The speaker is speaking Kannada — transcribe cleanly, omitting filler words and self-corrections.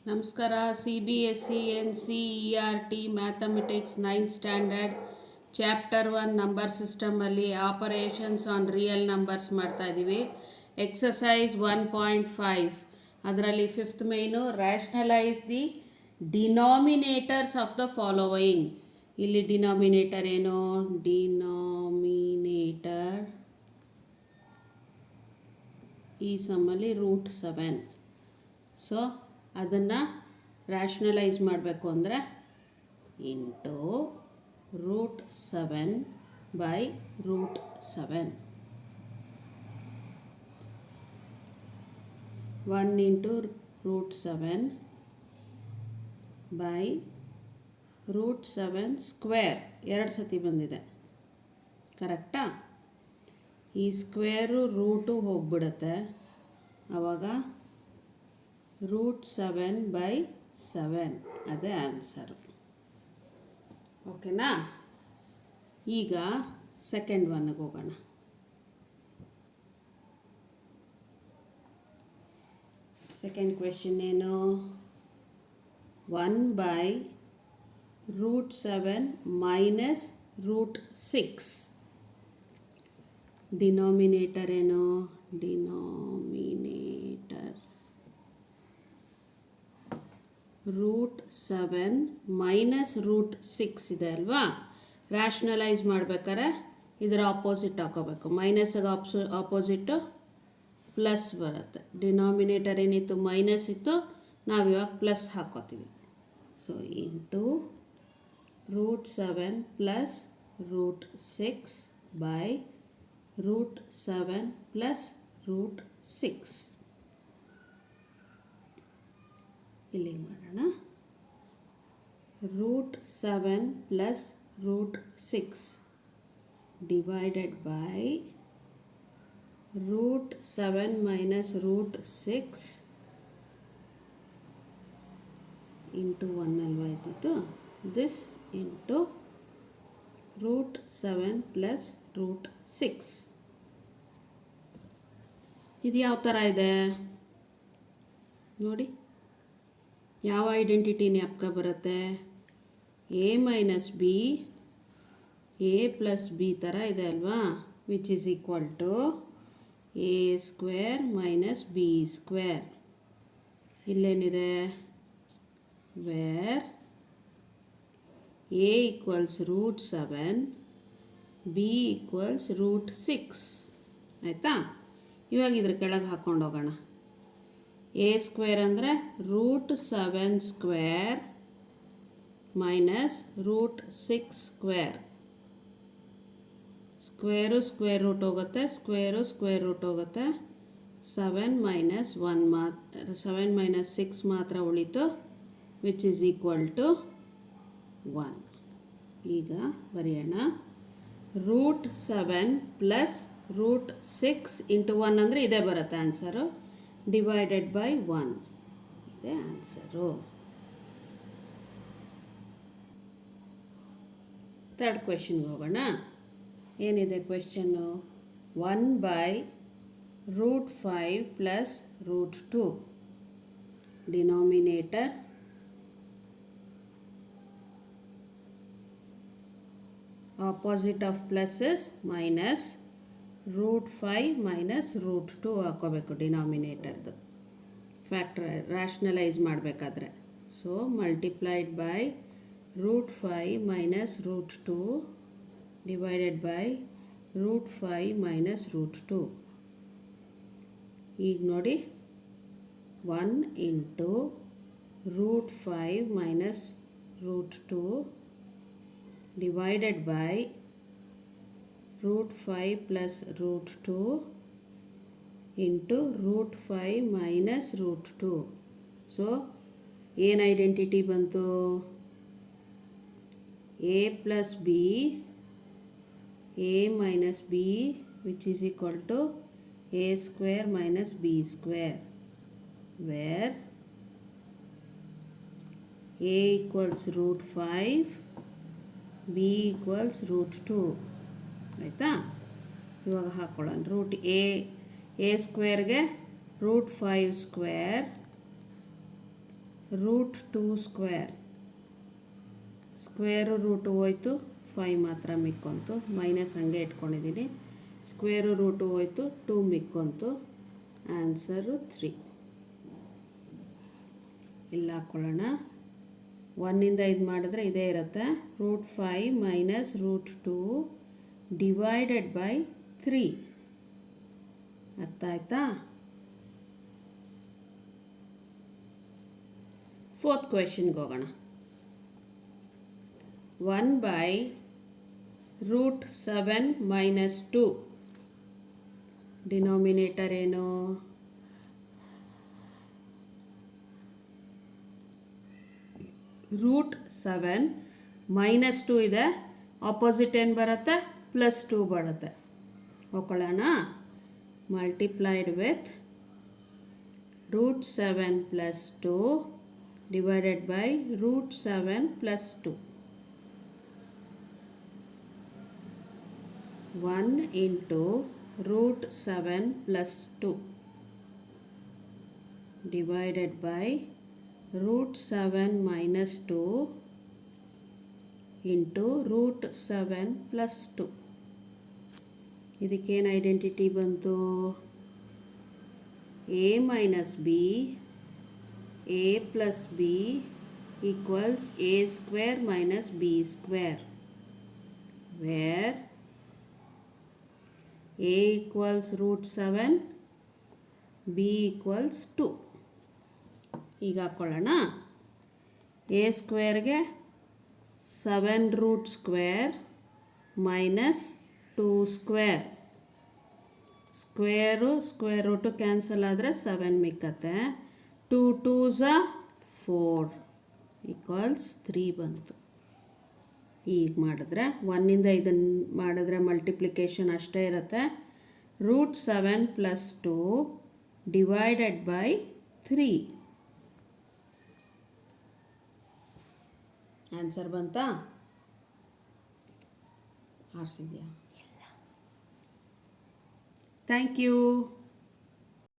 ನಮಸ್ಕಾರ. CBSE NCERT mathematics 9th standard chapter 1 number ಸಿಸ್ಟಮಲ್ಲಿ ಆಪರೇಷನ್ಸ್ ಆನ್ ರಿಯಲ್ ನಂಬರ್ಸ್ ಮಾಡ್ತಾ ಇದ್ದೀವಿ. ಎಕ್ಸಸೈಸ್ 1.5 ಅದರಲ್ಲಿ ಫಿಫ್ತ್ ಮೇನು rationalise the denominators of the following. ಇಲ್ಲಿ ಡಿನಾಮಿನೇಟರ್ ಏನು? ಡಿನಾಮಿನೇಟರ್ ಈ ಸಮ್ಮಲ್ಲಿ √7. ಸೊ ಅದನ್ನು ರ್ಯಾಷನಲೈಸ್ ಮಾಡಬೇಕು ಅಂದರೆ into √7 by √7. 1 into √7 by √7 square 2 ಸತಿ ಬಂದಿದೆ, ಕರೆಕ್ಟಾ? ಈ ಸ್ಕ್ವೇರು ರೂಟು ಹೋಗ್ಬಿಡುತ್ತೆ, ಆವಾಗ √7 ಬೈ 7 ಅದೇ ಆನ್ಸರು. ಓಕೆನಾ? ಈಗ ಸೆಕೆಂಡ್ ಒನ್ಗೆ ಹೋಗೋಣ. ಸೆಕೆಂಡ್ ಕ್ವೆಶ್ಚನ್ ಏನು? 1 ಬೈ √7 ಮೈನಸ್ √6. ಡಿನಾಮಿನೇಟರ್ ಏನು? ಡಿನಾಮಿನೇಟರ್ √7 ಮೈನಸ್ √6 ಇದೆ ಅಲ್ವಾ? ರ್ಯಾಷನಲೈಸ್ ಮಾಡ್ಬೇಕಾದ್ರೆ ಇದರ ಆಪೋಸಿಟ್ ಹಾಕೋಬೇಕು. ಮೈನಸ್ಗೆ ಆಪೋಸಿಟ್ಟು ಪ್ಲಸ್ ಬರುತ್ತೆ. ಡಿನಾಮಿನೇಟರ್ ಏನಿತ್ತು? ಮೈನಸ್ ಇತ್ತು, ನಾವಿವಾಗ ಪ್ಲಸ್ ಹಾಕೋತೀವಿ. So into √7 plus √6 by √7 plus √6. ಇಲ್ಲಿ ಮಾಡೋಣ. √7 plus √6 divided by √7 minus √6 into 1 ಅಲ್ವಾ ಇದ್ದಿತ್ತು. This into √7 plus √6. ಇದು ಯಾವ ಥರ ಇದೆ ನೋಡಿ. ಯಾವ ಐಡೆಂಟಿಟಿ ಜ್ಞಾಪಕ ಬರುತ್ತೆ? A minus B, A plus B ಥರ ಇದೆ ಅಲ್ವಾ? Which is equal to A square minus B square. ಇಲ್ಲೇನಿದೆ? Where A equals √7, B equals √6. ಆಯಿತಾ? ಇವಾಗ ಇದ್ರ ಕೆಳಗೆ ಹಾಕ್ಕೊಂಡು ಹೋಗೋಣ. ಎ ಸ್ಕ್ವೇರ್ ಅಂದರೆ √7 square minus √6 square. Square square root ಹೋಗುತ್ತೆ, ಸ್ಕ್ವೇರು ಸ್ಕ್ವೇರ್ ರೂಟ್ ಹೋಗುತ್ತೆ. 7 ಮೈನಸ್ 6 ಮಾತ್ರ ಉಳಿತು, ವಿಚ್ ಈಸ್ ಈಕ್ವಲ್ ಟು 1. ಈಗ ಬರೆಯೋಣ. √7 ಪ್ಲಸ್ √6 ಇಂಟು 1 ಅಂದರೆ ಇದೇ ಬರುತ್ತೆ ಆನ್ಸರು. ಡಿವೈಡೆಡ್ ಬೈ 1 ಇದೇ ಆನ್ಸರು. ಥರ್ಡ್ ಕ್ವೆಶನ್ಗೆ ಹೋಗೋಣ. ಏನಿದೆ question? 1 by √5 plus √2. Denominator opposite of plus is minus. √5 minus √2 ಹಾಕೋಬೇಕು ಡಿನಾಮಿನೇಟರ್ದು ರ್ಯಾಷನಲೈಸ್ ಮಾಡಬೇಕಾದ್ರೆ. So multiplied by √5 minus √2 divided by √5 minus √2. ಈಗ ನೋಡಿ, 1 into √5 minus √2 divided by √5 plus √2 into √5 minus √2. So ಏನು ಐಡೆಂಟಿಟಿ ಬಂತು? A plus B, A minus B which is equal to A square minus B square, wear A equals √5, B equals √2. ಆಯಿತಾ? ಇವಾಗ ಹಾಕ್ಕೊಳ್ಳೋಣ. ಎ ಸ್ಕ್ವೇರ್ಗೆ √5 square root 2 square, square root ಹೋಯ್ತು, 5 ಮಾತ್ರ ಮಿಕ್ಕೊಂತು, ಮೈನಸ್ ಹಂಗೆ ಇಟ್ಕೊಂಡಿದ್ದೀನಿ. ಸ್ಕ್ವೇರು ರೂಟು ಹೋಯ್ತು, 2 ಮಿಕ್ಕೊಂತು, ಆನ್ಸರು 3. ಇಲ್ಲಿ ಹಾಕ್ಕೊಳ್ಳೋಣ. 1ಇಂದ ಇದು ಮಾಡಿದ್ರೆ ಇದೇ ಇರುತ್ತೆ, root 5 minus root 2 divided by 3. ಅರ್ಥ ಆಯ್ತಾ? 4th ಕ್ವೆಶನ್ಗೆ ಹೋಗೋಣ. 1 ಬೈ ರೂಟ್ 7 ಮೈನಸ್ 2. ಡಿನಾಮಿನೇಟರ್ ಏನು? ರೂಟ್ 7 ಮೈನಸ್ 2 ಇದೆ, ಆಪೋಸಿಟ್ ಏನು ಬರುತ್ತೆ? ಪ್ಲಸ್ 2 ಬರುತ್ತೆ. ಹೋಗ್ಕೊಳ್ಳೋಣ. Multiplied with root 7 plus 2 divided by root 7 plus 2. 1 into root 7 plus 2 divided by root 7 minus 2 into root 7 plus 2. ಇದಕ್ಕೇನು ಐಡೆಂಟಿಟಿ ಬಂತು? a minus b a plus b equals a square minus b square, where a equals root 7, b equals 2. ಈಗ ಹಾಕ್ಕೊಳ್ಳೋಣ. a ಸ್ಕ್ವೇರ್ಗೆ 7 root square minus 2 square. Square square root cancel ಆದರೆ 7 ಮಿಕ್ಕತ್ತೆ. 2 2s 4 ಈಕ್ವಲ್ಸ್ 3 ಬಂತು. ಈಗ ಮಾಡಿದ್ರೆ 1ಇಂದ ಇದನ್ನು ಮಾಡಿದ್ರೆ ಮಲ್ಟಿಪ್ಲಿಕೇಶನ್ ಅಷ್ಟೇ ಇರುತ್ತೆ. Root 7 plus 2 divided by 3. Answer ಬಂತಾ? ಆರಿಸಿದ್ಯಾ? Thank you.